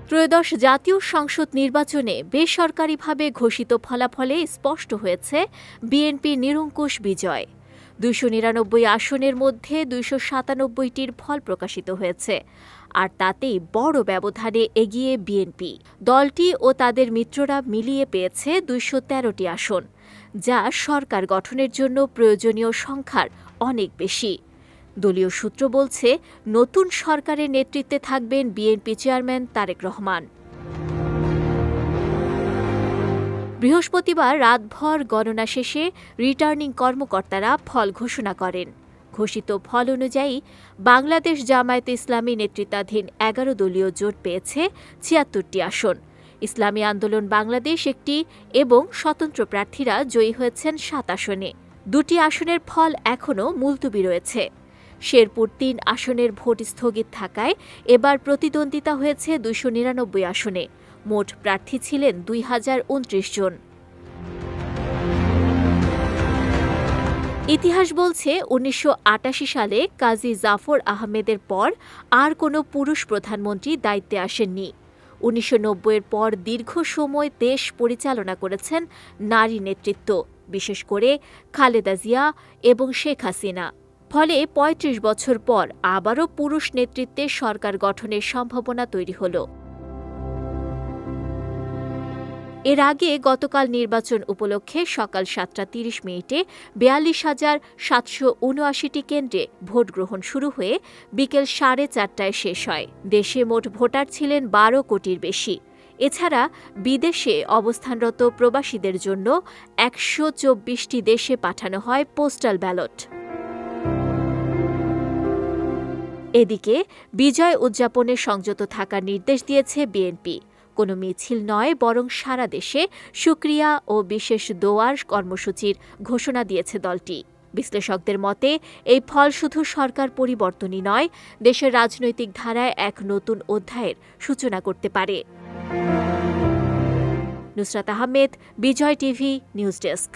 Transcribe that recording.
ত্রয়োদশ জাতীয় সংসদ নির্বাচনে বেসরকারিভাবে ঘোষিত ফলাফলে স্পষ্ট হয়েছে বিএনপির নিরঙ্কুশ বিজয়। ২৯৯ আসনের মধ্যে ২৯৭টির ফল প্রকাশিত হয়েছে, আর তাতেই বড় ব্যবধানে এগিয়ে বিএনপি। দলটি ও তাদের মিত্ররা মিলিয়ে পেয়েছে ২১৩টি আসন, যা সরকার গঠনের জন্য প্রয়োজনীয় সংখ্যার অনেক বেশি। দলীয় সূত্র বলছে, নতুন সরকারের নেতৃত্বে থাকবেন বিএনপি চেয়ারম্যান তারেক রহমান। বৃহস্পতিবার রাতভর গণনা শেষে রিটার্নিং কর্মকর্তারা ফল ঘোষণা করেন। ঘোষিত ফল অনুযায়ী বাংলাদেশ জামায়াতে ইসলামী নেতৃত্বাধীন ১১ দলীয় জোট পেয়েছে ৭৬টি আসন, ইসলামী আন্দোলন বাংলাদেশ একটি এবং স্বতন্ত্র প্রার্থীরা জয়ী হয়েছেন ৭ আসনে। ২টি আসনের ফল এখনও মুলতবি রয়েছে। শেরপুর ৩ আসনের ভোট স্থগিত থাকায় এবার প্রতিদ্বন্দ্বিতা হয়েছে ২৯৯ আসনে। মোট প্রার্থী ছিলেন ২,০২৯ জন। ইতিহাস বলছে, ১৯৮৮ সালে কাজী জাফর আহমেদের পর আর কোনো পুরুষ প্রধানমন্ত্রী দায়িত্বে আসেননি। ১৯৯০-এর পর দীর্ঘ সময় দেশ পরিচালনা করেছেন নারী নেতৃত্ব, বিশেষ করে খালেদা জিয়া এবং শেখ হাসিনা। ফলে ৩৫ বছর পর আবারও পুরুষ নেতৃত্বে সরকার গঠনের সম্ভাবনা তৈরি হল। এর আগে গতকাল নির্বাচন উপলক্ষে সকাল ৭টা ৩০ মিনিটে ৪২,৭৭৯টি কেন্দ্রে ভোট গ্রহণ শুরু হয়ে বিকেল ৪:৩০টায় শেষ হয়। দেশে মোট ভোটার ছিলেন ১২ কোটির বেশি। এছাড়া বিদেশে অবস্থানরত প্রবাসীদের জন্য ১২৪টি দেশে পাঠানো হয় পোস্টাল ব্যালট। এদিকে বিজয় উদযাপনে সংযত থাকার নির্দেশ দিয়েছে বিএনপি। কোনো মিছিল নয়, বরং সারা দেশে শুকরিয়া ও বিশেষ দোয়ার কর্মসূচির ঘোষণা দিয়েছে দলটি। বিশ্লেষকদের মতে, এই ফল শুধু সরকার পরিবর্তনই নয়, দেশের রাজনৈতিক ধারায় এক নতুন অধ্যায়ের সূচনা করতে পারে। নুসরাত আহমেদ, বিজয় টিভি, নিউজ ডেস্ক।